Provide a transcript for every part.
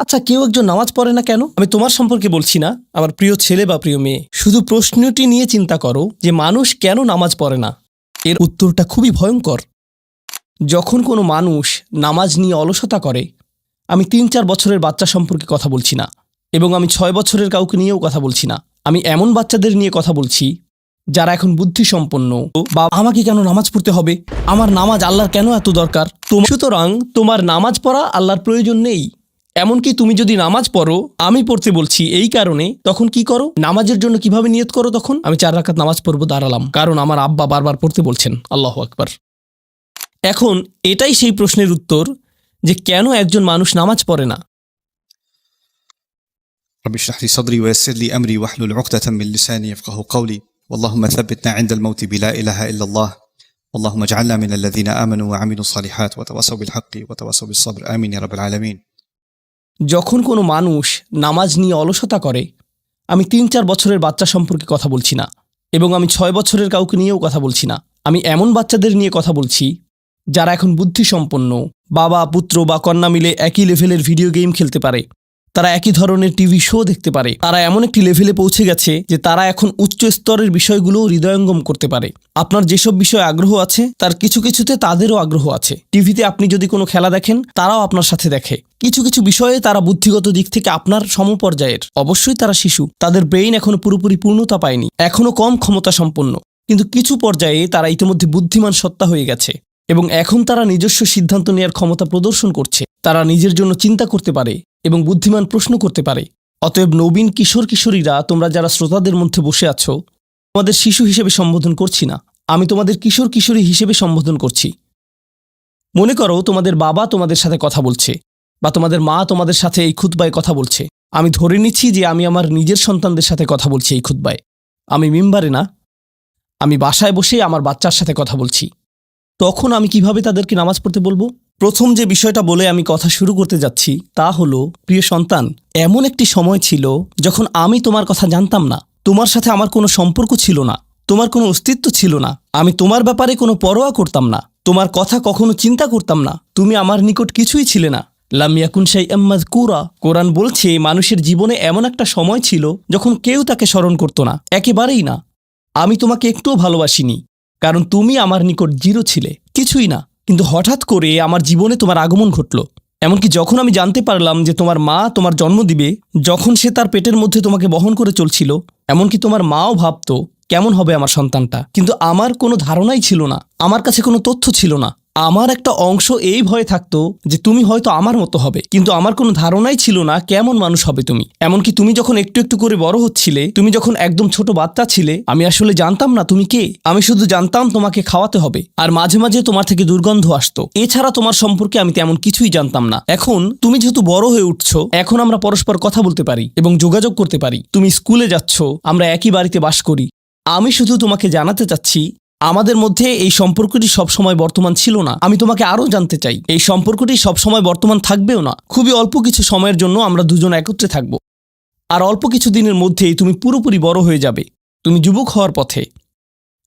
আচ্ছা, কেউ একজন নামাজ পড়ে না কেন? আমি তোমার সম্পর্কে বলছি না, আমার প্রিয় ছেলে বা প্রিয় মেয়ে। শুধু প্রশ্নটি নিয়ে চিন্তা করো যে মানুষ কেন নামাজ পড়ে না। এর উত্তরটা খুবই ভয়ঙ্কর। যখন কোনো মানুষ নামাজ নিয়ে অলসতা করে, আমি ৩-৪ বছরের বাচ্চা সম্পর্কে কথা বলছি না, এবং আমি ৬ বছরের কাউকে নিয়েও কথা বলছি না। আমি এমন বাচ্চাদের নিয়ে কথা বলছি যারা এখন বুদ্ধিসম্পন্ন। বা আমাকে কেন নামাজ পড়তে হবে? আমার নামাজ আল্লাহর কেন এত দরকার? সুতরাং তোমার নামাজ পড়া আল্লাহর প্রয়োজন নেই। এমনকি তুমি যদি নামাজ পড়ো, আমি পড়তে বলছি এই কারণে, তখন কি করো? নামাজের জন্য কিভাবে নিয়ত করো? তখন আমি 4 রাকাত নামাজ পড়বো, দাঁড়ালাম, কারণ আমার আব্বা বারবার পড়তে বলছেন। আল্লাহু আকবার। এখন এটাই সেই প্রশ্নের উত্তর যে কেন একজন মানুষ নামাজ পড়ে না। رب اشرح لي صدري ويسر لي أمري واحلل عقدة من لساني يفقهوا قولي اللهم ثبتنا عند الموت بلا إله إلا الله اللهم اجعلنا من الذين آمنوا وعملوا الصالحات وتواصوا بالحق وتواصوا بالصبر آمين يا رب العالمين। যখন কোনো মানুষ নামাজ নিয়ে অলসতা করে, আমি ৩-৪ বছরের বাচ্চা সম্পর্কে কথা বলছি না, এবং আমি ৬ বছরের কাউকে নিয়েও কথা বলছি না। আমি এমন বাচ্চাদের নিয়ে কথা বলছি যারা এখন বুদ্ধিসম্পন্ন। বাবা পুত্র বা কন্যা মিলে একই লেভেলের ভিডিও গেম খেলতে পারে, তারা একই ধরনের টিভি শো দেখতে পারে, তারা এমন একটি লেভেলে পৌঁছে গেছে যে তারা এখন উচ্চ স্তরের বিষয়গুলো হৃদয়ঙ্গম করতে পারে। আপনার যেসব বিষয়ে আগ্রহ আছে তার কিছু কিছুতে তাদেরও আগ্রহ আছে। টিভিতে আপনি যদি কোনো খেলা দেখেন, তারাও আপনার সাথে দেখে। কিছু কিছু বিষয়ে তারা বুদ্ধিগত দিক থেকে আপনার সমপর্যায়ের। অবশ্যই তারা শিশু, তাদের ব্রেইন এখনো পুরোপুরি পূর্ণতা পায়নি, এখনো কম ক্ষমতা সম্পন্ন, কিন্তু কিছু পর্যায়ে তারা ইতিমধ্যে বুদ্ধিমান সত্তা হয়ে গেছে, এবং এখন তারা নিজস্ব সিদ্ধান্ত নেওয়ার ক্ষমতা প্রদর্শন করছে। তারা নিজের জন্য চিন্তা করতে পারে এবং বুদ্ধিমান প্রশ্ন করতে পারে। অতএব নবীন কিশোর কিশোরীরা, তোমরা যারা শ্রোতাদের মধ্যে বসে আছো, তোমাদের শিশু হিসেবে সম্বোধন করছি না, আমি তোমাদের কিশোর কিশোরী হিসেবে সম্বোধন করছি। মনে করো তোমাদের বাবা তোমাদের সাথে কথা বলছে, বা তোমাদের মা তোমাদের সাথে এই খুতবায় কথা বলছে। আমি ধরে নিচ্ছি যে আমি আমার নিজের সন্তানদের সাথে কথা বলছি এই খুতবায়। আমি মিম্বারে না, আমি বাসায় বসে আমার বাচ্চার সাথে কথা বলছি। তখন আমি কিভাবে তাদেরকে নামাজ পড়তে বলবো? প্রথম যে বিষয়টা বলে আমি কথা শুরু করতে যাচ্ছি তা হলো, প্রিয় সন্তান, এমন একটি সময় ছিল যখন আমি তোমার কথা জানতাম না, তোমার সাথে আমার কোনো সম্পর্ক ছিল না, তোমার কোনো অস্তিত্ব ছিল না, আমি তোমার ব্যাপারে কোনো পরোয়া করতাম না, তোমার কথা কখনো চিন্তা করতাম না, তুমি আমার নিকট কিছুই ছিলে না। লাম ইয়াকুন শাইআম মাযকুরা। কোরআন বলছে মানুষের জীবনে এমন একটা সময় ছিল যখন কেউ তাকে স্মরণ করত না, একেবারেই না। আমি তোমাকে একটুও ভালোবাসিনি, কারণ তুমি আমার নিকট জিরো ছিলে, কিছুই না। কিন্তু হঠাৎ করে আমার জীবনে তোমার আগমন ঘটল। এমনকি যখন আমি জানতে পারলাম যে তোমার মা তোমার জন্ম দিবে, যখন সে তার পেটের মধ্যে তোমাকে বহন করে চলছিল, এমনকি তোমার মাও ভাবতো কেমন হবে আমার সন্তানটা, কিন্তু আমার কোনো ধারণাই ছিল না, আমার কাছে কোনো তথ্য ছিল না। আমার একটা অংশ এই ভয়ে থাকতো যে তুমি হয়তো আমার মতো হবে, কিন্তু আমার কোনো ধারণাই ছিল না কেমন মানুষ হবে তুমি। এমনকি তুমি যখন একটু একটু করে বড় হচ্ছিলে, তুমি যখন একদম ছোট বাচ্চা ছিলে, আমি আসলে জানতাম না তুমি কে। আমি শুধু জানতাম তোমাকে খাওয়াতে হবে, আর মাঝে মাঝে তোমার থেকে দুর্গন্ধ আসতো। এছাড়া তোমার সম্পর্কে আমি তেমন কিছুই জানতাম না। এখন তুমি যেহেতু বড় হয়ে উঠছো, এখন আমরা পরস্পর কথা বলতে পারি এবং যোগাযোগ করতে পারি। তুমি স্কুলে যাচ্ছ, আমরা একই বাড়িতে বাস করি। আমি শুধু তোমাকে জানাতে চাচ্ছি, আমাদের মধ্যে এই সম্পর্কটি সবসময় বর্তমান ছিল না। আমি তোমাকে আরও জানতে চাই, এই সম্পর্কটি সবসময় বর্তমান থাকবেও না। খুবই অল্প কিছু সময়ের জন্য আমরা দুজন একত্রে থাকব, আর অল্প কিছু দিনের মধ্যেই তুমি পুরোপুরি বড় হয়ে যাবে, তুমি যুবক হওয়ার পথে।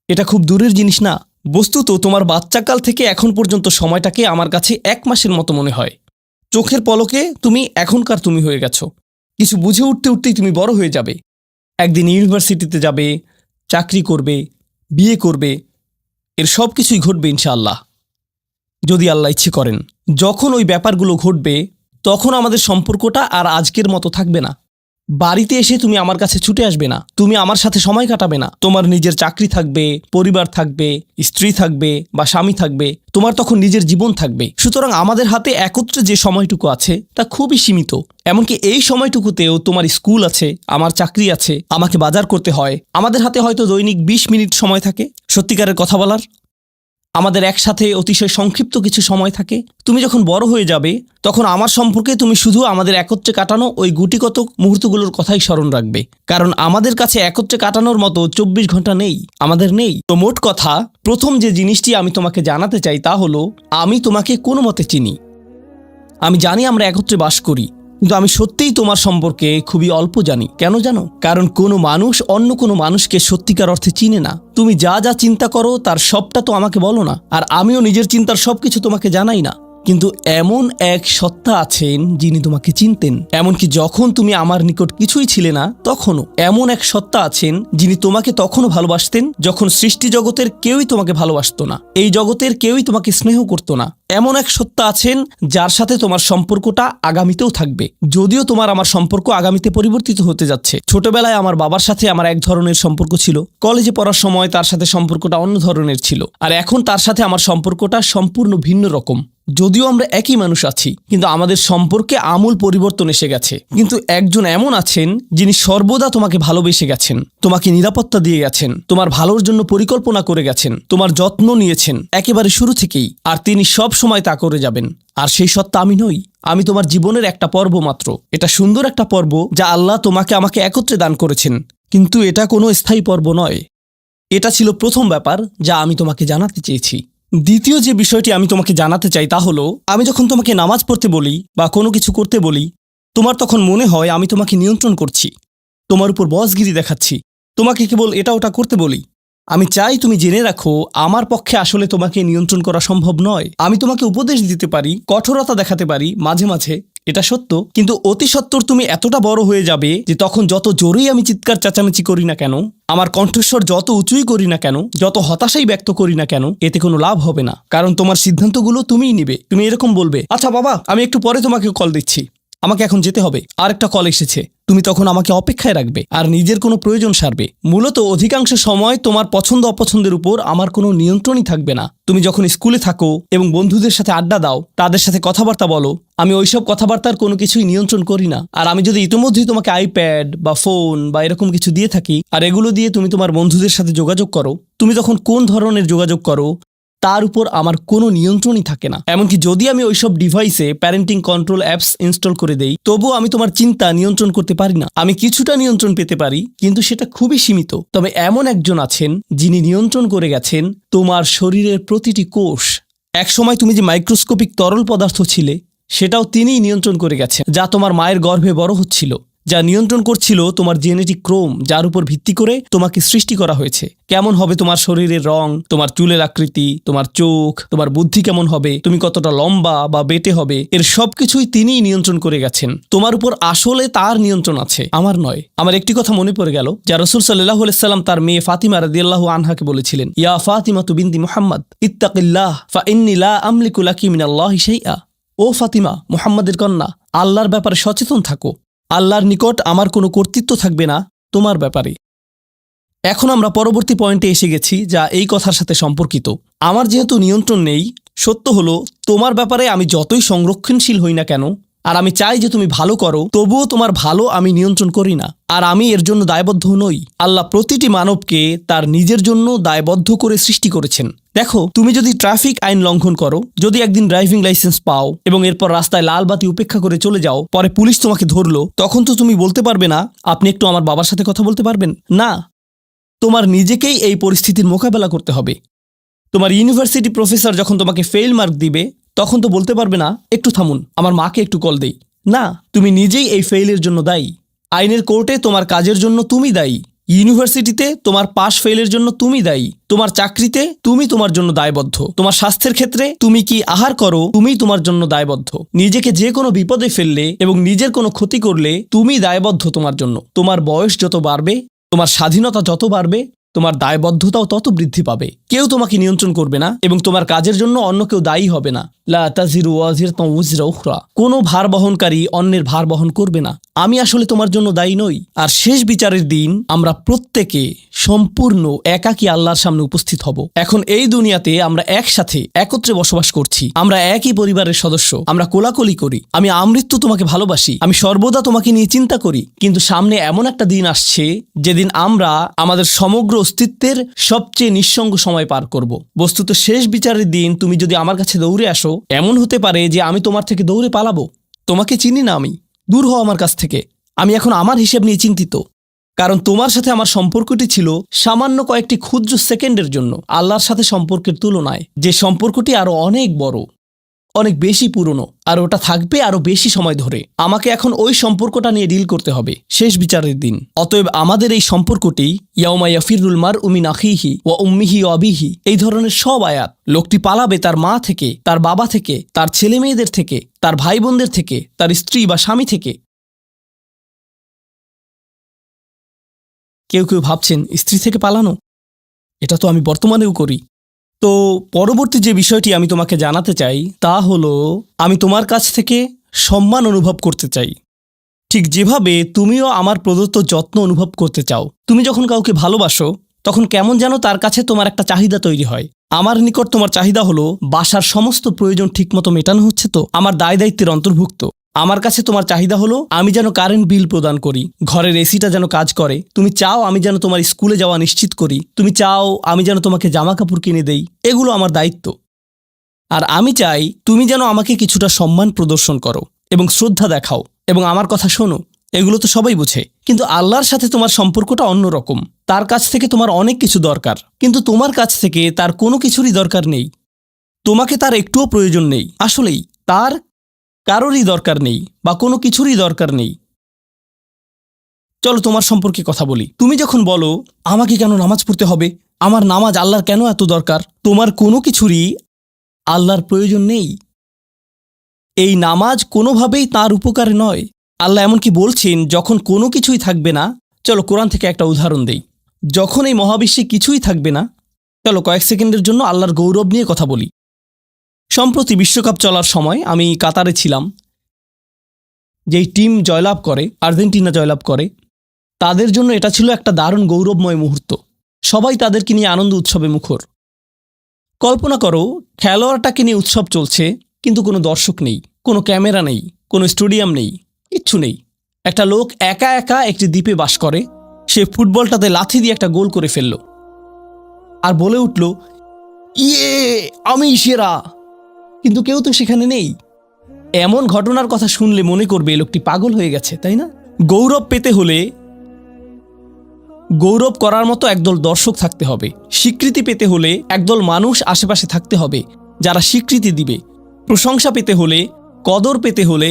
এটা খুব দূরের জিনিস না। বস্তুত তোমার বাচ্চাকাল থেকে এখন পর্যন্ত সময়টাকে আমার কাছে 1 মাসের মতো মনে হয়। চোখের পলকে তুমি এখনকার তুমি হয়ে গেছো। কিছু বুঝে উঠতে উঠতেই তুমি বড় হয়ে যাবে। একদিন ইউনিভার্সিটিতে যাবে, চাকরি করবে, বিয়ে করবে, এর সব কিছুই ঘটবে ইনশাআল্লাহ, যদি আল্লাহ ইচ্ছে করেন। যখন ওই ব্যাপারগুলো ঘটবে, তখন আমাদের সম্পর্কটা আর আজকের মতো থাকবে না। বাড়িতে এসে তুমি আমার কাছে ছুটে আসবে না, তুমি আমার সাথে সময় কাটাবে না। তোমার নিজের চাকরি থাকবে, পরিবার থাকবে, স্ত্রী থাকবে বা স্বামী থাকবে, তোমার তখন নিজের জীবন থাকবে। সুতরাং আমাদের হাতে একত্রে যে সময়টুকু আছে তা খুবই সীমিত। এমনকি এই সময়টুকুতেও তোমার স্কুল আছে, আমার চাকরি আছে, আমাকে বাজার করতে হয়। আমাদের হাতে হয়তো দৈনিক 20 মিনিট সময় থাকে সত্যিকারের কথা বলার। আমাদের একসাথে অতিশয় সংক্ষিপ্ত কিছু সময় থাকে। তুমি যখন বড় হয়ে যাবে, তখন আমার সম্পর্কে তুমি শুধু আমাদের একত্রে কাটানো ওই গুটিকত মুহূর্তগুলোর কথাই স্মরণ রাখবে, কারণ আমাদের কাছে একত্রে কাটানোর মতো 24 ঘন্টা নেই, আমাদের নেই। তো মোট কথা, প্রথম যে জিনিসটি আমি তোমাকে জানাতে চাই তা হলো, আমি তোমাকে কোনো মতে চিনি। আমি জানি আমরা একত্রে বাস করি, কিন্তু আমি সত্যিই তোমার সম্পর্কে খুবই অল্প জানি। কেন জানো? কারণ কোনো মানুষ অন্য কোনো মানুষকে সত্যিকার অর্থে চিনে না। তুমি যা যা চিন্তা করো তার সবটা তো আমাকে বলো না, আর আমিও নিজের চিন্তার সবকিছু তোমাকে জানাই না। কিন্তু এমন এক সত্তা আছেন যিনি তোমাকে চিনতেন, এমনকি যখন তুমি আমার নিকট কিছুই ছিলে না তখনও। এমন এক সত্তা আছেন যিনি তোমাকে তখনও ভালোবাসতেন যখন সৃষ্টি জগতের কেউই তোমাকে ভালোবাসতো না, এই জগতের কেউই তোমাকে স্নেহ করতো না। এমন এক সত্তা আছেন যার সাথে তোমার সম্পর্কটা আগামীতেও থাকবে, যদিও তোমার আমার সম্পর্ক আগামীতে পরিবর্তিত হতে যাচ্ছে। ছোটবেলায় আমার বাবার সাথে আমার এক ধরনের সম্পর্ক ছিল, কলেজে পড়ার সময় তার সাথে সম্পর্কটা অন্য ধরনের ছিল, আর এখন তার সাথে আমার সম্পর্কটা সম্পূর্ণ ভিন্ন রকম। যদিও আমরা একই মানুষ আছি, কিন্তু আমাদের সম্পর্কে আমূল পরিবর্তন এসে গেছে। কিন্তু একজন এমন আছেন যিনি সর্বদা তোমাকে ভালোবেসে গেছেন, তোমাকে নিরাপত্তা দিয়ে গেছেন, তোমার ভালোর জন্য পরিকল্পনা করে গেছেন, তোমার যত্ন নিয়েছেন একেবারে শুরু থেকেই, আর তিনি সব সময় তা করে যাবেন। আর সেই সত্তা আমি নই, আমি তোমার জীবনের একটা পর্ব মাত্র। এটা সুন্দর একটা পর্ব যা আল্লাহ তোমাকে আমাকে একত্রে দান করেছেন, কিন্তু এটা কোনো স্থায়ী পর্ব নয়। এটা ছিল প্রথম ব্যাপার যা আমি তোমাকে জানাতে চেয়েছি। দ্বিতীয় যে বিষয়টি আমি তোমাকে জানাতে চাই তা হলো, আমি যখন তোমাকে নামাজ পড়তে বলি বা কোনো কিছু করতে বলি, তোমার তখন মনে হয় আমি তোমাকে নিয়ন্ত্রণ করছি, তোমার উপর বসগিরি দেখাচ্ছি, তোমাকে কেবল এটা ওটা করতে বলি। আমি চাই তুমি জেনে রাখো, আমার পক্ষে আসলে তোমাকে নিয়ন্ত্রণ করা সম্ভব নয়। আমি তোমাকে উপদেশ দিতে পারি, কঠোরতা দেখাতে পারি মাঝে মাঝে, এটা সত্য, কিন্তু অতি সত্বর তুমি এতটা বড় হয়ে যাবে যে তখন যত জোরেই আমি চিৎকার চেঁচামেচি করি না কেন, আমার কণ্ঠস্বর যত উঁচুই করি না কেন, যত হতাশাই ব্যক্ত করি না কেন, এতে কোনো লাভ হবে না। কারণ তোমার সিদ্ধান্তগুলো তুমিই নিবে। তুমি এরকম বলবে, আচ্ছা বাবা, আমি একটু পরে তোমাকে কল দিচ্ছি, আমাকে এখন যেতে হবে, আর একটা কল এসেছে। তুমি তখন আমাকে অপেক্ষায় রাখবে আর নিজের কোনো প্রয়োজন সারবে। মূলত অধিকাংশ সময় তোমার পছন্দ অপছন্দের উপর আমার কোনো নিয়ন্ত্রণই থাকবে না। তুমি যখন স্কুলে থাকো এবং বন্ধুদের সাথে আড্ডা দাও, তাদের সাথে কথাবার্তা বলো, আমি ওইসব কথাবার্তার কোনো কিছুই নিয়ন্ত্রণ করি না। আর আমি যদি ইতিমধ্যেই তোমাকে আইপ্যাড বা ফোন বা এরকম কিছু দিয়ে থাকি, আর এগুলো দিয়ে তুমি তোমার বন্ধুদের সাথে যোগাযোগ করো, তুমি তখন কোন ধরনের যোগাযোগ করো তার উপর আমার কোনো নিয়ন্ত্রণই থাকে না। এমনকি যদি আমি ওইসব ডিভাইসে প্যারেন্টিং কন্ট্রোল অ্যাপস ইনস্টল করে দেই, তবুও আমি তোমার চিন্তা নিয়ন্ত্রণ করতে পারি না। আমি কিছুটা নিয়ন্ত্রণ পেতে পারি, কিন্তু সেটা খুবই সীমিত। তবে এমন একজন আছেন যিনি নিয়ন্ত্রণ করে গেছেন তোমার শরীরের প্রতিটি কোষ। একসময় তুমি যে মাইক্রোস্কোপিক তরল পদার্থ ছিলে, সেটাও তিনিই নিয়ন্ত্রণ করে গেছেন, যা তোমার মায়ের গর্ভে বড় হচ্ছিল, যা নিয়ন্ত্রণ করছিল তোমার জেনেটিক ক্রোম, যার উপর ভিত্তি করে তোমাকে সৃষ্টি করা হয়েছে। কেমন হবে তোমার শরীরের রং, তোমার চুলের আকৃতি, তোমার চোখ, তোমার বুদ্ধি কেমন হবে, তুমি কতটা লম্বা বা বেটে হবে, এর সবকিছুই তিনিই নিয়ন্ত্রণ করে গেছেন। তোমার উপর আসলে তার নিয়ন্ত্রণ আছে, আমার নয়। আমার একটি কথা মনে পড়ে গেল, যা রাসূল সাল্লাল্লাহু আলাইহি সাল্লাম তার মেয়ে ফাতিমা রাদিয়াল্লাহু আনহাকে বলেছিলেন, ইয়া ফাতিমাতু বিনতি মুহাম্মদ ইত্তাকিল্লাহ ফা ইন্নী লা আমলিকু লাকি মিনাল্লাহি শাইআ। ও ফাতিমা, মুহাম্মাদের কন্যা, আল্লাহর ব্যাপারে সচেতন থাকো। আল্লাহর নিকট আমার কোনো কর্তৃত্ব থাকবে না তোমার ব্যাপারে। এখন আমরা পরবর্তী পয়েন্টে এসে গেছি, যা এই কথার সাথে সম্পর্কিত। আমার যেহেতু নিয়ন্ত্রণ নেই, সত্য হলো তোমার ব্যাপারে আমি যতই সংরক্ষণশীল হই না কেন, আর আমি চাই যে তুমি ভালো করো, তবুও তোমার ভালো আমি নিয়ন্ত্রণ করি না, আর আমি এর জন্য দায়বদ্ধ নই। আল্লাহ প্রতিটি মানবকে তার নিজের জন্য দায়বদ্ধ করে সৃষ্টি করেছেন। দেখো, তুমি যদি ট্রাফিক আইন লঙ্ঘন করো, যদি একদিন ড্রাইভিং লাইসেন্স পাও এবং এরপর রাস্তায় লাল বাতি উপেক্ষা করে চলে যাও, পরে পুলিশ তোমাকে ধরলো, তখন তো তুমি বলতে পারবে না, আপনি একটু আমার বাবার সাথে কথা বলতে পারবেন না। তোমার নিজেকেই এই পরিস্থিতির মোকাবেলা করতে হবে। তোমার ইউনিভার্সিটি প্রফেসর যখন তোমাকে ফেল মার্ক দিবে, তখন তো বলতে পারবে না, একটু থামুন, আমার মাকে একটু কল দেই। না, তুমি নিজেই এই ফেইলের জন্য দায়ী। আইনের কোর্টে তোমার কাজের জন্য তুমি দায়ী। ইউনিভার্সিটিতে তোমার পাশ ফেলের জন্য তুমি দায়ী। তোমার চাকরিতে তুমি তোমার জন্য দায়বদ্ধ। তোমার স্বাস্থ্যের ক্ষেত্রে তুমি কি আহার করো, তুমি তোমার জন্য দায়বদ্ধ। নিজেকে যে কোনো বিপদে ফেললে এবং নিজের কোনো ক্ষতি করলে তুমি দায়বদ্ধ তোমার জন্য। তোমার বয়স যত বাড়বে, তোমার স্বাধীনতা যত বাড়বে, তোমার দায়বদ্ধতাও তত বৃদ্ধি পাবে। কেউ তোমাকে নিয়ন্ত্রণ করবে না এবং তোমার কাজের জন্য অন্য কেউ দায়ী হবে না। লা তাজিরু ওয়াজিরাতুন উযরা উখরা। কোনো ভার বহনকারী অন্যের ভার বহন করবে না। আমি আসলে তোমার জন্য দায়ী নই। আর শেষ বিচারের দিন আমরা প্রত্যেকে সম্পূর্ণ একাকী আল্লাহর সামনে উপস্থিত হব। এখন এই দুনিয়াতে আমরা একসাথে একত্রে বসবাস করছি, আমরা একই পরিবারের সদস্য, আমরা কোলাকুলি করি, আমি আমৃত্যু তোমাকে ভালোবাসি, আমি সর্বদা তোমাকে নিয়ে চিন্তা করি। কিন্তু সামনে এমন একটা দিন আসছে যেদিন আমরা আমাদের সমগ্র অস্তিত্বের সবচেয়ে নিঃসঙ্গ সময় পার করব। বস্তুত শেষ বিচারের দিন তুমি যদি আমার কাছে দৌড়ে আসো, এমন হতে পারে যে আমি তোমার থেকে দৌড়ে পালাবো। তোমাকে চিনি না আমি, দূর হও আমার কাছ থেকে। আমি এখন আমার হিসেব নিয়ে চিন্তিত, কারণ তোমার সাথে আমার সম্পর্কটি ছিল সামান্য কয়েকটি ক্ষুদ্র সেকেন্ডের জন্য। আল্লাহর সাথে সম্পর্কের তুলনায় যে সম্পর্কটি আরো অনেক বড়, অনেক বেশি পুরনো, আর ওটা থাকবে আরো বেশি সময় ধরে। আমাকে এখন ওই সম্পর্কটা নিয়ে ডিল করতে হবে শেষ বিচারের দিন। অতএব আমাদের এই সম্পর্কটি ইয়াউমা ইয়াফিরুল মারউ মিন আখিহি ওয়া উম্মিহি ওয়া আবিহি, এই ধরনের সব আয়াত। লোকটি পালাবে তার মা থেকে, তার বাবা থেকে, তার ছেলে মেয়েদের থেকে, তার ভাই বোনদের থেকে, তার স্ত্রী বা স্বামী থেকে। কেউ কেউ ভাবছেন স্ত্রী থেকে পালানো, এটা তো আমি বর্তমানেও করি। তো পরবর্তী যে বিষয়টি আমি তোমাকে জানাতে চাই তা হলো, আমি তোমার কাছ থেকে সম্মান অনুভব করতে চাই, ঠিক যেভাবে তুমিও আমার প্রদত্ত যত্ন অনুভব করতে চাও। তুমি যখন কাউকে ভালোবাসো তখন কেমন যেন তার কাছে তোমার একটা চাহিদা তৈরি হয়। আমার নিকট তোমার চাহিদা হলো বাসার সমস্ত প্রয়োজন ঠিকমতো মেটানো হচ্ছে তো, আমার দায় দায়িত্বের অন্তর্ভুক্ত। আমার কাছে তোমার চাহিদা হলো আমি যেন কারেন্ট বিল প্রদান করি, ঘরের এসিটা যেন কাজ করে। তুমি চাও আমি যেন তোমার স্কুলে যাওয়া নিশ্চিত করি, তুমি চাও আমি যেন তোমাকে জামা কাপড় কিনে দেই। এগুলো আমার দায়িত্ব। আর আমি চাই তুমি যেন আমাকে কিছুটা সম্মান প্রদর্শন করো এবং শ্রদ্ধা দেখাও এবং আমার কথা শোনো। এগুলো তো সবাই বুঝে, কিন্তু আল্লাহর সাথে তোমার সম্পর্কটা অন্যরকম। তার কাছ থেকে তোমার অনেক কিছু দরকার, কিন্তু তোমার কাছ থেকে তার কোনো কিছুরই দরকার নেই। তোমাকে তার একটুও প্রয়োজন নেই। আসলেই তার কারোরই দরকার নেই বা কোনো কিছুরই দরকার নেই। চলো তোমার সম্পর্কে কথা বলি। তুমি যখন বলো আমাকে কেন নামাজ পড়তে হবে, আমার নামাজ আল্লাহর কেন এত দরকার, তোমার কোনো কিছুরই আল্লাহর প্রয়োজন নেই। এই নামাজ কোনোভাবেই তার উপকারে নয়। আল্লাহ এমনকি বলছেন যখন কোনো কিছুই থাকবে না, চলো কোরআন থেকে একটা উদাহরণ দেই। যখন এই মহাবিশ্বে কিছুই থাকবে না, চলো কয়েক সেকেন্ডের জন্য আল্লাহর গৌরব নিয়ে কথা বলি। সম্প্রতি বিশ্বকাপ চলার সময় আমি কাতারে ছিলাম। যেই টিম জয়লাভ করে, আর্জেন্টিনা জয়লাভ করে, তাদের জন্য এটা ছিল একটা দারুণ গৌরবময় মুহূর্ত। সবাই তাদেরকে নিয়ে আনন্দ উৎসবে মুখর। কল্পনা করো খেলোয়াড়টাকে নিয়ে উৎসব চলছে, কিন্তু কোনো দর্শক নেই, কোনো ক্যামেরা নেই, কোনো স্টেডিয়াম নেই, কিচ্ছু নেই। একটা লোক একা একা একটি দ্বীপে বাস করে। সে ফুটবলটাতে লাথি দিয়ে একটা গোল করে ফেলল আর বলে উঠল, ইয়ে, আমি সেরা। কিন্তু কেউ তো সেখানে নেই। এমন ঘটনার কথা শুনলে মনে করবে লোকটি পাগল হয়ে গেছে, তাই না? গৌরব পেতে হলে গৌরব করার মতো একদল দর্শক থাকতে হবে। স্বীকৃতি পেতে হলে একদল মানুষ আশেপাশে থাকতে হবে যারা স্বীকৃতি দিবে। প্রশংসা পেতে হলে, কদর পেতে হলে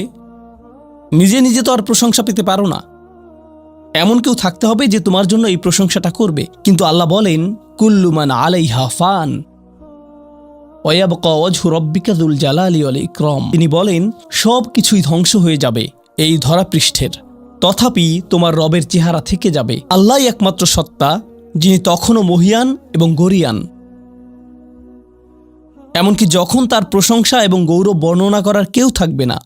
নিজে নিজে তো আর প্রশংসা পেতে পারো না। এমন কেউ থাকতে হবে যে তোমার জন্য এই প্রশংসাটা করবে। কিন্তু আল্লাহ বলেন, কুল্লু মান আলাইহা ফান ওয়া ইয়াবকা ওয়াজহু রাব্বিকা যুল জালালি ওয়াল ইকরাম। তিনি বলেন সব কিছুই ধ্বংস হয়ে যাবে এই ধরাপৃষ্ঠের, তথাপি তোমার রবের চেহারা থেকে যাবে। আল্লাহই একমাত্র সত্তা, যিনি তখনও মহিয়ান এবং গরিয়ান। এমনকি যখন তার প্রশংসা এবং গৌরব বর্ণনা করার কেউ থাকবে না,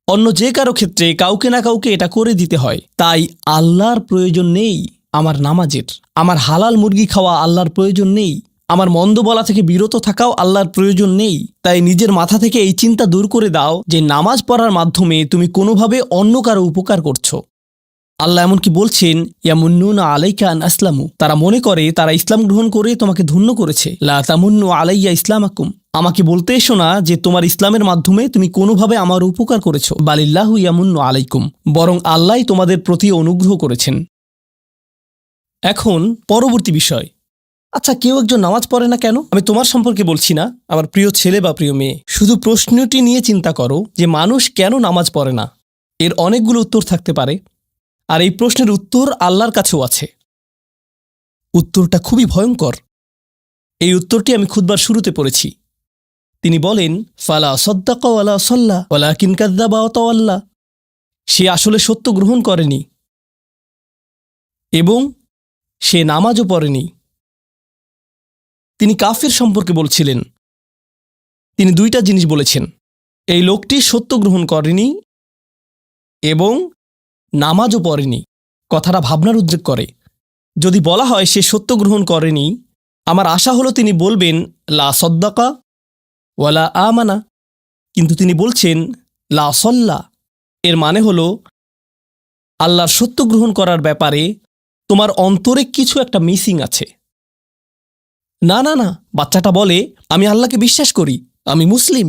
অন্য যে কারো ক্ষেত্রে কাউকে না কাউকে এটা করে দিতে হয়। তাই আল্লাহর প্রয়োজন নেই আমার নামাজের, আমার হালাল মুরগি খাওয়া আল্লাহর প্রয়োজন নেই, আমার মন্দ বলা থেকে বিরত থাকাও আল্লাহর প্রয়োজন নেই। তাই নিজের মাথা থেকে এই চিন্তা দূর করে দাও যে নামাজ পড়ার মাধ্যমে তুমি কোনোভাবে অন্য কারো উপকার করছো। আল্লাহ এমনকি বলছেন, ইয়ামুন্নুনা আলাইকা আন আসলামু, তারা মনে করে তারা ইসলাম গ্রহণ করে তোমাকে ধন্য করেছে। লা তামুন্নু আলাইয়া ইসলামাকুম, আমাকে বলতে এসো না যে তোমার ইসলামের মাধ্যমে তুমি কোনোভাবে আমার উপকার করেছো। বালিল্লাহু ইয়ামুন্নু আলাইকুম, বরং আল্লাহই তোমাদের প্রতি অনুগ্রহ করেছেন। এখন পরবর্তী বিষয়, আচ্ছা কেউ একজন নামাজ পড়ে না কেন? আমি তোমার সম্পর্কে বলছি না, আমার প্রিয় ছেলে বা প্রিয় মেয়ে। শুধু প্রশ্নটি নিয়ে চিন্তা করো যে মানুষ কেন নামাজ পড়ে না। এর অনেকগুলো উত্তর থাকতে পারে, আর এই প্রশ্নের উত্তর আল্লাহর কাছেও আছে। উত্তরটা খুবই ভয়ঙ্কর। এই উত্তরটি আমি খুতবার শুরুতে পড়েছি। তিনি বলেন, ফালা সাদ্দাকা ওয়ালা সাল্লা ওয়ালাকিন কাযযাবা ওয়া তাওয়াল্লা। সে আসলে সত্য গ্রহণ করেনি এবং সে নামাজও পড়েনি। তিনি কাফির সম্পর্কে বলছিলেন। তিনি দুইটা জিনিস বলেছেন, এই লোকটি সত্য গ্রহণ করেনি এবং নামাজও পড়েনি। কথাটা ভাবনার উদ্রেক করে। যদি বলা হয় সে সত্য গ্রহণ করেনি, আমার আশা হলো তিনি বলবেন লা সাদ্দাকা ওয়ালা আমানা, কিন্তু তিনি বলছেন লা সাল্লা। এর মানে হলো আল্লাহর সত্য গ্রহণ করার ব্যাপারে তোমার অন্তরে কিছু একটা মিসিং আছে। না না না, বাচ্চাটা বলে আমি আল্লাহকে বিশ্বাস করি, আমি মুসলিম।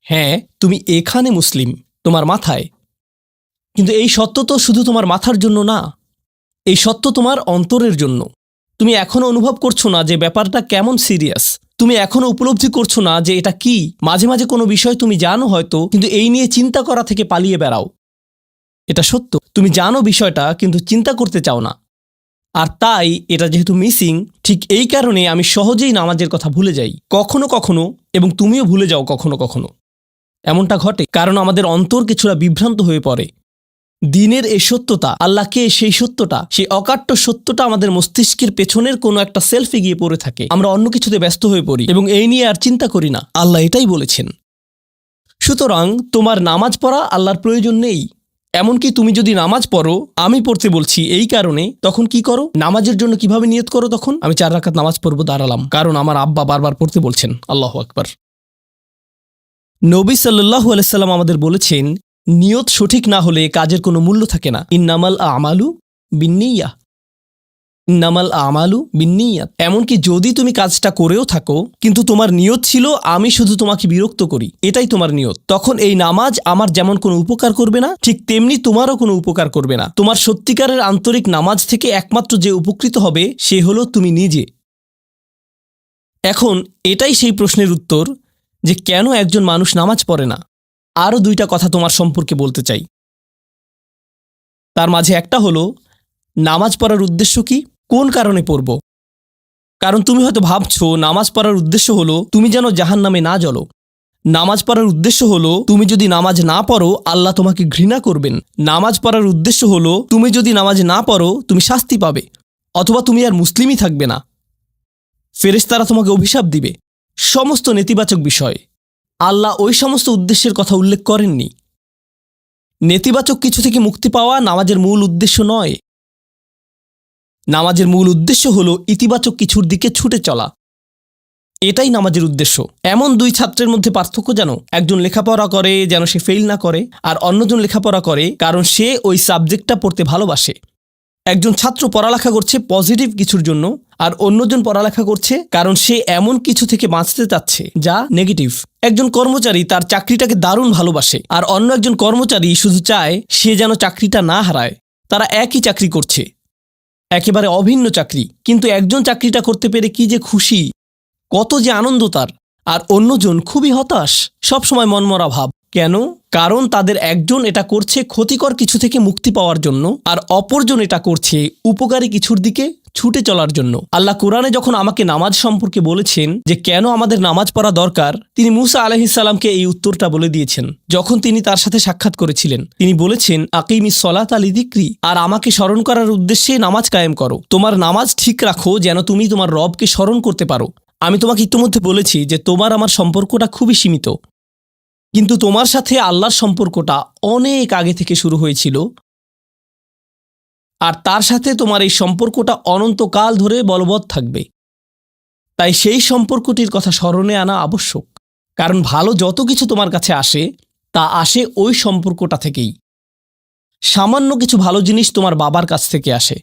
হ্যাঁ, তুমি এখানে মুসলিম, তোমার মাথায়। কিন্তু এই সত্য তো শুধু তোমার মাথার জন্য না, এই সত্য তোমার অন্তরের জন্য। তুমি এখনো অনুভব করছো না যে ব্যাপারটা কেমন সিরিয়াস। তুমি এখনো উপলব্ধি করছো না যে এটা কি। মাঝে মাঝে কোনো বিষয় তুমি জানো হয়তো, কিন্তু এই নিয়ে চিন্তা করা থেকে পালিয়ে বেড়াও। এটা সত্য, তুমি জানো বিষয়টা কিন্তু চিন্তা করতে চাও না। আর তাই এটা যেহেতু মিসিং, ঠিক এই কারণে আমি সহজেই নামাজের কথা ভুলে যাই কখনো কখনো, এবং তুমিও ভুলে যাও কখনো কখনো। এমনটা ঘটে কারণ আমাদের অন্তর কিছুটা বিভ্রান্ত হয়ে পড়ে। দিনের এই সত্যতা, আল্লাহকে সেই সত্যটা, সেই অকাট্য সত্যটা আমাদের মস্তিষ্কের পেছনের কোনো একটা সেলফে গিয়ে পড়ে থাকে। আমরা অন্য কিছুতে ব্যস্ত হয়ে পড়ি এবং এই নিয়ে আর চিন্তা করি না। আল্লাহ এটাই বলেছেন। সুতরাং তোমার নামাজ পড়া আল্লাহর প্রয়োজন নেই। এমনকি তুমি যদি নামাজ পড়ো, আমি পড়তে বলছি এই কারণে, তখন কি করো? নামাজের জন্য কিভাবে নিয়ত করো? তখন আমি 4 রাকাত নামাজ পড়বো, দাঁড়ালাম, কারণ আমার আব্বা বারবার পড়তে বলছেন। আল্লাহু আকবার। নবী সাল্লাল্লাহু আলাইহি সাল্লাম আমাদের বলেছেন, নিয়ত সঠিক না হলে কাজের কোনো মূল্য থাকে না। ইন্নামাল আমালু বিন্নিয়াহ, ইন্নামাল আমালু বিন্নিয়াত। এমনকি যদি তুমি কাজটা করেও থাকো কিন্তু তোমার নিয়ত ছিল আমি শুধু তোমাকে বিরক্ত করি, এটাই তোমার নিয়ত, তখন এই নামাজ আমার যেমন কোনো উপকার করবে না, ঠিক তেমনি তোমারও কোনো উপকার করবে না। তোমার সত্যিকারের আন্তরিক নামাজ থেকে একমাত্র যে উপকৃত হবে সে হলো তুমি নিজে। এখন এটাই সেই প্রশ্নের উত্তর যে কেন একজন মানুষ নামাজ পড়ে না। আরও 2টা কথা তোমার সম্পর্কে বলতে চাই। তার মাঝে একটা হলো নামাজ পড়ার উদ্দেশ্য কি, কোন কারণে পড়ব। কারণ তুমি হয়তো ভাবছো নামাজ পড়ার উদ্দেশ্য হলো তুমি যেন জাহান্নামে না জ্বলো। নামাজ পড়ার উদ্দেশ্য হলো তুমি যদি নামাজ না পড়ো আল্লাহ তোমাকে ঘৃণা করবেন। নামাজ পড়ার উদ্দেশ্য হলো তুমি যদি নামাজ না পড়ো তুমি শাস্তি পাবে, অথবা তুমি আর মুসলিমই থাকবে না, ফেরেশতারা তোমাকে অভিশাপ দিবে। সমস্ত নেতিবাচক বিষয়। আল্লাহ ওই সমস্ত উদ্দেশ্যের কথা উল্লেখ করেননি। নেতিবাচক কিছু থেকে মুক্তি পাওয়া নামাজের মূল উদ্দেশ্য নয়। নামাজের মূল উদ্দেশ্য হলো ইতিবাচক কিছুর দিকে ছুটে চলা। এটাই নামাজের উদ্দেশ্য। এমন 2 ছাত্রের মধ্যে পার্থক্য জানো? একজন লেখাপড়া করে যেন সে ফেল না করে, আর অন্যজন লেখাপড়া করে কারণ সে ওই সাবজেক্টটা পড়তে ভালোবাসে। একজন ছাত্র পড়ালেখা করছে পজিটিভ কিছুর জন্য, আর অন্যজন পড়ালেখা করছে কারণ সে এমন কিছু থেকে বাঁচতে চাচ্ছে যা নেগেটিভ। একজন কর্মচারী তার চাকরিটাকে দারুণ ভালোবাসে, আর অন্য একজন কর্মচারী শুধু চায় সে যেন চাকরিটা না হারায়। তারা একই চাকরি করছে, একেবারে অভিন্ন চাকরি, কিন্তু একজন চাকরিটা করতে পেরে কি যে খুশি, কত যে আনন্দ তার, আর অন্যজন খুবই হতাশ, সবসময় মনমরা ভাব। কেন? কারণ তাদের একজন এটা করছে ক্ষতিকর কিছু থেকে মুক্তি পাওয়ার জন্য, আর অপরজন এটা করছে উপকারী কিছুর দিকে ছুটে চলার জন্য। আল্লাহ কোরআনে যখন আমাকে নামাজ সম্পর্কে বলেছেন যে কেন আমাদের নামাজ পড়া দরকার, তিনি মূসা আলাইহিস সালামকে এই উত্তরটা বলে দিয়েছেন যখন তিনি তার সাথে সাক্ষাৎ করেছিলেন। তিনি বলেছেন, আকিমিস সলাতা লিযিকরি, আর আমাকে স্মরণ করার উদ্দেশ্যে নামাজ কায়েম করো। তোমার নামাজ ঠিক রাখো যেন তুমি তোমার রবকে স্মরণ করতে পারো। আমি তোমাকে ইতিমধ্যে বলেছি যে তোমার আমার সম্পর্কটা খুবই সীমিত, কিন্তু তোমার সাথে আল্লাহর সম্পর্কটা অনেক আগে থেকে শুরু হয়েছিল, আর তার সাথে তোমার এই সম্পর্কটা অনন্তকাল ধরে বলবৎ থাকবে। তাই সেই সম্পর্কটির কথা স্মরণে আনা আবশ্যক, কারণ ভালো যত কিছু তোমার কাছে আসে তা আসে ওই সম্পর্কটা থেকেই। সামান্য কিছু ভালো জিনিস তোমার বাবার কাছ থেকে আসে,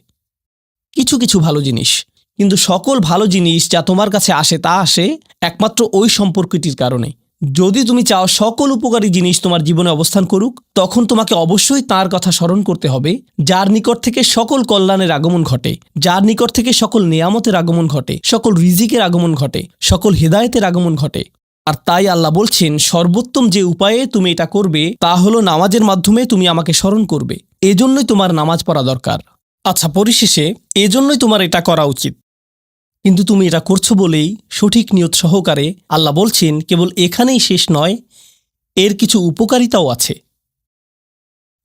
কিছু কিছু ভালো জিনিস, কিন্তু সকল ভালো জিনিস যা তোমার কাছে আসে তা আসে একমাত্র ওই সম্পর্কটির কারণে। যদি তুমি চাও সকল উপকারী জিনিস তোমার জীবনে অবস্থান করুক, তখন তোমাকে অবশ্যই তার কথা স্মরণ করতে হবে, যার নিকট থেকে সকল কল্যাণের আগমন ঘটে, যার নিকট থেকে সকল নিয়ামতের আগমন ঘটে, সকল রিজিকের আগমন ঘটে, সকল হেদায়েতের আগমন ঘটে। আর তাই আল্লাহ বলছেন, সর্বোত্তম যে উপায়ে তুমি এটা করবে তা হলো নামাজের মাধ্যমে তুমি আমাকে স্মরণ করবে। এজন্যই তোমার নামাজ পড়া দরকার। আচ্ছা, পরিশেষে এজন্যই তোমার এটা করা উচিত, কিন্তু তুমি এটা করছো বলেই সঠিক নিয়ত সহকারে। আল্লাহ বলছেন, কেবল এখানেই শেষ নয়, এর কিছু উপকারিতাও আছে।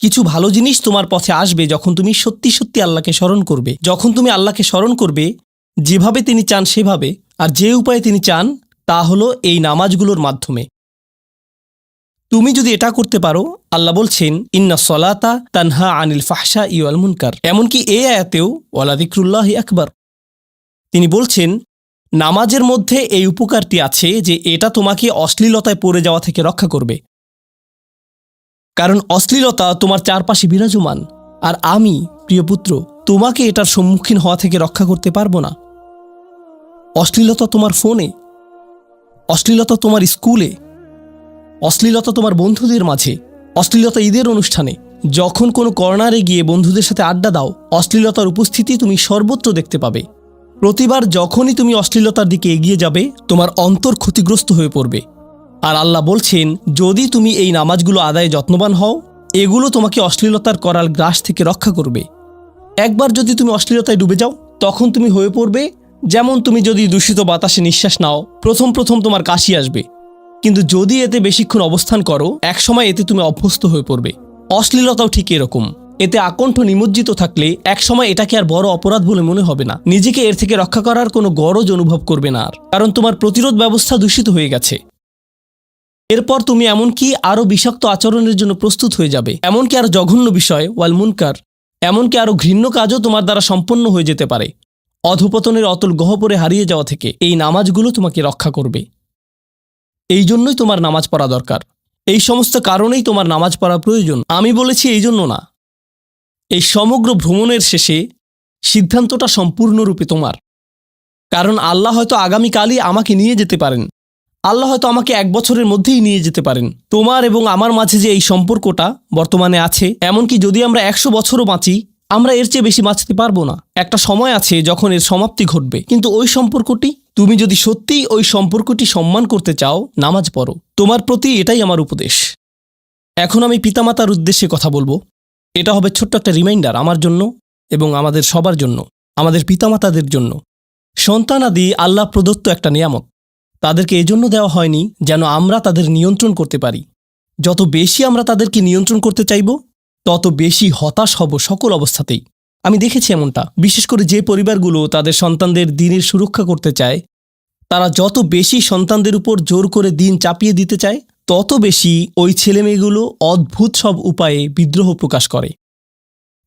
কিছু ভালো জিনিস তোমার পথে আসবে যখন তুমি সত্যি সত্যি আল্লাহকে স্মরণ করবে। যখন তুমি আল্লাহকে স্মরণ করবে যেভাবে তিনি চান সেভাবে, আর যে উপায়ে তিনি চান তা হলো এই নামাজগুলোর মাধ্যমে। তুমি যদি এটা করতে পারো, আল্লাহ বলছেন, ইন্না সলাতা তানহা আনিল ফাহশাই ওয়াল মুনকার। এমনকি এই আয়াতেও ওয়ালা যিকরুল্লাহি আকবার। তিনি বলছেন, নামাজের মধ্যে এই উপকারটি আছে যে এটা তোমাকে অশ্লীলতায় পড়ে যাওয়া থেকে রক্ষা করবে। কারণ অশ্লীলতা তোমার চারপাশে বিরাজমান, আর আমি, প্রিয় পুত্র, তোমাকে এটার সম্মুখীন হওয়া থেকে রক্ষা করতে পারবো না। অশ্লীলতা তোমার ফোনে, অশ্লীলতা তোমার স্কুলে, অশ্লীলতা তোমার বন্ধুদের মাঝে, অশ্লীলতা ঈদের অনুষ্ঠানে। যখন কোনো কর্নারে গিয়ে বন্ধুদের সাথে আড্ডা দাও, অশ্লীলতার উপস্থিতি তুমি সর্বত্র দেখতে পাবে। প্রতিবার যখনই তুমি অশ্লীলতার দিকে এগিয়ে যাবে তোমার অন্তর ক্ষতিগ্রস্ত হয়ে পড়বে। আর আল্লাহ বলছেন, যদি তুমি এই নামাজগুলো আদায়ে যত্নবান হও, এগুলো তোমাকে অশ্লীলতার করাল গ্রাস থেকে রক্ষা করবে। একবার যদি তুমি অশ্লীলতায় ডুবে যাও, তখন তুমি হয়ে পড়বে যেমন তুমি যদি দূষিত বাতাসে নিঃশ্বাস নাও, প্রথম তোমার কাশি আসবে, কিন্তু যদি এতে বেশিক্ষণ অবস্থান করো, একসময় এতে তুমি অভ্যস্ত হয়ে পড়বে। অশ্লীলতাও ঠিক এরকম। এতে আকণ্ঠ নিমজ্জিত থাকলে একসময় এটাকে আর বড় অপরাধ বলে মনে হবে না। নিজেকে এর থেকে রক্ষা করার কোনো গরজ অনুভব করবে না আর, কারণ তোমার প্রতিরোধ ব্যবস্থা দূষিত হয়ে গেছে। এরপর তুমি এমনকি আরও বিষাক্ত আচরণের জন্য প্রস্তুত হয়ে যাবে, এমনকি আরও জঘন্য বিষয় ওয়াল মুনকার, এমনকি আরও ঘৃণ্য কাজও তোমার দ্বারা সম্পন্ন হয়ে যেতে পারে। অধঃপতনের অতল গহ্বরে হারিয়ে যাওয়া থেকে এই নামাজগুলো তোমাকে রক্ষা করবে। এই জন্যই তোমার নামাজ পড়া দরকার। এই সমস্ত কারণেই তোমার নামাজ পড়া প্রয়োজন। আমি বলেছি এই জন্য না। এই সমগ্র ভ্রমণের শেষে সিদ্ধান্তটা সম্পূর্ণরূপে তোমার। কারণ আল্লাহ হয়তো আগামীকালই আমাকে নিয়ে যেতে পারেন, আল্লাহ হয়তো আমাকে 1 বছরের মধ্যেই নিয়ে যেতে পারেন। তোমার এবং আমার মাঝে যে এই সম্পর্কটা বর্তমানে আছে, এমনকি যদি আমরা 100 বছরও বাঁচি, আমরা এর চেয়ে বেশি বাঁচতে পারবো না। একটা সময় আছে যখন এর সমাপ্তি ঘটবে, কিন্তু ওই সম্পর্কটি, তুমি যদি সত্যিই ওই সম্পর্কটি সম্মান করতে চাও, নামাজ পড়ো। তোমার প্রতি এটাই আমার উপদেশ। এখন আমি পিতামাতার উদ্দেশ্যে কথা বলবো। এটা হবে ছোট্ট একটা রিমাইন্ডার আমার জন্য এবং আমাদের সবার জন্য, আমাদের পিতামাতাদের জন্য। সন্তানাদি আল্লাহ প্রদত্ত একটা নিয়ামত। তাদেরকে এজন্য দেওয়া হয়নি যেন আমরা তাদের নিয়ন্ত্রণ করতে পারি। যত বেশি আমরা তাদেরকে নিয়ন্ত্রণ করতে চাইব, তত বেশি হতাশ হব সকল অবস্থাতেই। আমি দেখেছি এমনটা, বিশেষ করে যে পরিবারগুলো তাদের সন্তানদের দ্বীনের সুরক্ষা করতে চায়, তারা যত বেশি সন্তানদের উপর জোর করে দ্বীন চাপিয়ে দিতে চায়, তত বেশি ওই ছেলেমেয়েগুলো অদ্ভুত সব উপায়ে বিদ্রোহ প্রকাশ করে।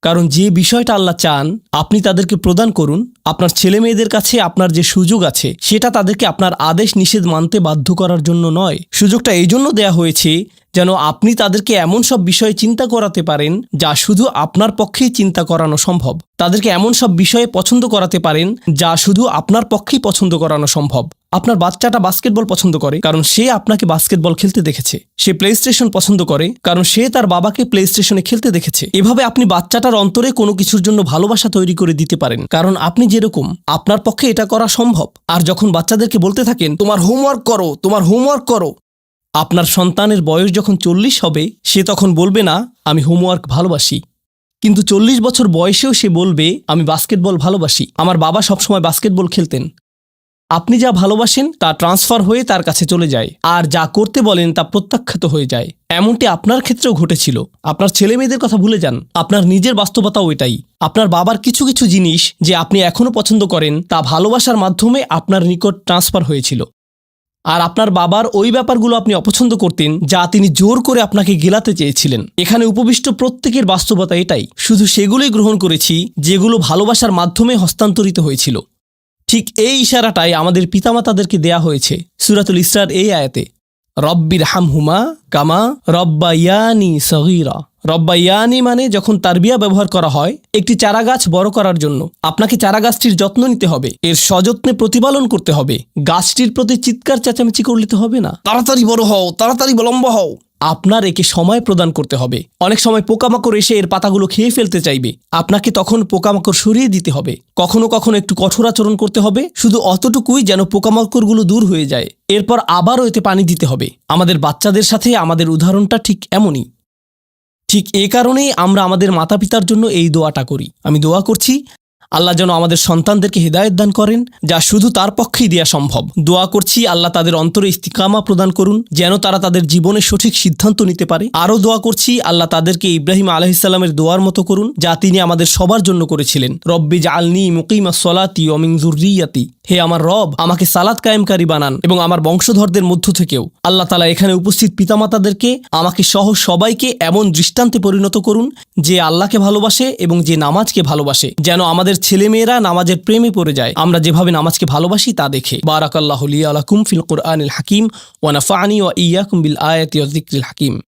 কারণ যে বিষয়টা আল্লাহ চান আপনি তাদেরকে প্রদান করুন, আপনার ছেলেমেয়েদের কাছে আপনার যে সুযোগ আছে, সেটা তাদেরকে আপনার আদেশ নিষেধ মানতে বাধ্য করার জন্য নয়। সুযোগটা এই জন্য দেয়া হয়েছে যেন আপনি তাদেরকে এমন সব বিষয়ে চিন্তা করাতে পারেন যা শুধু আপনার পক্ষেই চিন্তা করানো সম্ভব। তাদেরকে এমন সব বিষয়ে পছন্দ করাতে পারেন যা শুধু আপনার পক্ষেই পছন্দ করানো সম্ভব। আপনার বাচ্চাটা বাস্কেটবল পছন্দ করে কারণ সে আপনাকে বাস্কেটবল খেলতে দেখেছে। সে প্লে স্টেশন পছন্দ করে কারণ সে তার বাবাকে প্লে স্টেশনে খেলতে দেখেছে। এভাবে আপনি বাচ্চাটার অন্তরে কোনো কিছুর জন্য ভালোবাসা তৈরি করে দিতে পারেন, কারণ আপনি যেরকম, আপনার পক্ষে এটা করা সম্ভব। আর যখন বাচ্চাদেরকে বলতে থাকেন তোমার হোমওয়ার্ক করো, তোমার হোমওয়ার্ক করো, আপনার সন্তানের বয়স যখন 40 হবে, সে তখন বলবে না আমি হোমওয়ার্ক ভালোবাসি, কিন্তু 40 বছর বয়সেও সে বলবে আমি বাস্কেটবল ভালোবাসি, আমার বাবা সবসময় বাস্কেটবল খেলতেন। আপনি যা ভালোবাসেন তা ট্রান্সফার হয়ে তার কাছে চলে যায়, আর যা করতে বলেন তা প্রত্যাখ্যাত হয়ে যায়। এমনটি আপনার ক্ষেত্রেও ঘটেছিল। আপনার ছেলেমেয়েদের কথা ভুলে যান, আপনার নিজের বাস্তবতাও এটাই। আপনার বাবার কিছু কিছু জিনিস যে আপনি এখনও পছন্দ করেন, তা ভালোবাসার মাধ্যমে আপনার নিকট ট্রান্সফার হয়েছিল। আর আপনার বাবার ওই ব্যাপারগুলো আপনি অপছন্দ করতেন যা তিনি জোর করে আপনাকে গেলাতে চেয়েছিলেন। এখানে উপবিষ্ট প্রত্যেকের বাস্তবতা এটাই, শুধু সেগুলোই গ্রহণ করেছি যেগুলো ভালোবাসার মাধ্যমে হস্তান্তরিত হয়েছিল। ঠিক এই ইশারাটাই আমাদের পিতামাতাদেরকে দেয়া হয়েছে সূরাতুল ইসরার এই আয়াতে, রব্বির হামহুমা কামা রব্বায়ানি সগীরা। রব্বায়ানি মানে যখন তারবিয়া ব্যবহার করা হয় একটি চারাগাছ বড় করার জন্য, আপনাকে চারাগাছটির যত্ন নিতে হবে, এর সযত্নে প্রতিপালন করতে হবে। গাছটির প্রতি চিৎকার চেঁচামেচি করলে তো হবে না, তাড়াতাড়ি বড় হও, তাড়াতাড়ি লম্বা হও। আপনার একে সময় প্রদান করতে হবে। অনেক সময় পোকামাকড় এসে এর পাতাগুলো খেয়ে ফেলতে চাইবে, আপনাকে তখন পোকামাকড় সরিয়ে দিতে হবে। কখনো কখনো একটু কঠোর আচরণ করতে হবে, শুধু অতটুকুই যেন পোকামাকড়গুলো দূর হয়ে যায়। এরপর আবারও এতে পানি দিতে হবে। আমাদের বাচ্চাদের সাথে আমাদের উদাহরণটা ঠিক এমনই। ঠিক এ কারণেই আমরা আমাদের মাতা পিতার জন্য এই দোয়াটা করি। আমি দোয়া করছি আল্লাহ যেন আমাদের সন্তানদেরকে হিদায়াত দান করেন, যা শুধু তার পক্ষেই দেয়া সম্ভব। দোয়া করছি আল্লাহ তাদের অন্তরে ইস্তিকামা প্রদান করুন, যেন তারা তাদের জীবনে সঠিক সিদ্ধান্ত নিতে পারে। আরও দোয়া করছি আল্লাহ তাদেরকে ইব্রাহিম আলাইহিসসালামের দোয়ার মতো করুন, যা তিনি আমাদের সবার জন্য করেছিলেন, রব্বি জাআলনি মুকিমাস সলাতি ওয়া মিন যুররিয়াতি। হে আমার রব, আমাকে সালাত কায়েমকারী বানান এবং আমার বংশধরদের মধ্য থেকেও। আল্লাহ তাআলা এখানে উপস্থিত পিতামাতাদেরকে, আমাকে সহ সবাইকে এমন দৃষ্টান্তে পরিণত করুন যে আল্লাহকে ভালোবাসে এবং যে নামাজকে ভালোবাসে, যেন আমাদের ছেলেমেয়েরা নামাজের প্রেমে পড়ে যায় আমরা যেভাবে নামাজকে ভালোবাসি তা দেখে। বারাকাল্লাহু লি ওয়া লাকুম ফিল কুরআনিল হাকিম ওয়া নাফা'নি ওয়া ইয়্যাকুম বিল আয়াতি ওয়াজ যিকরিল হাকিম।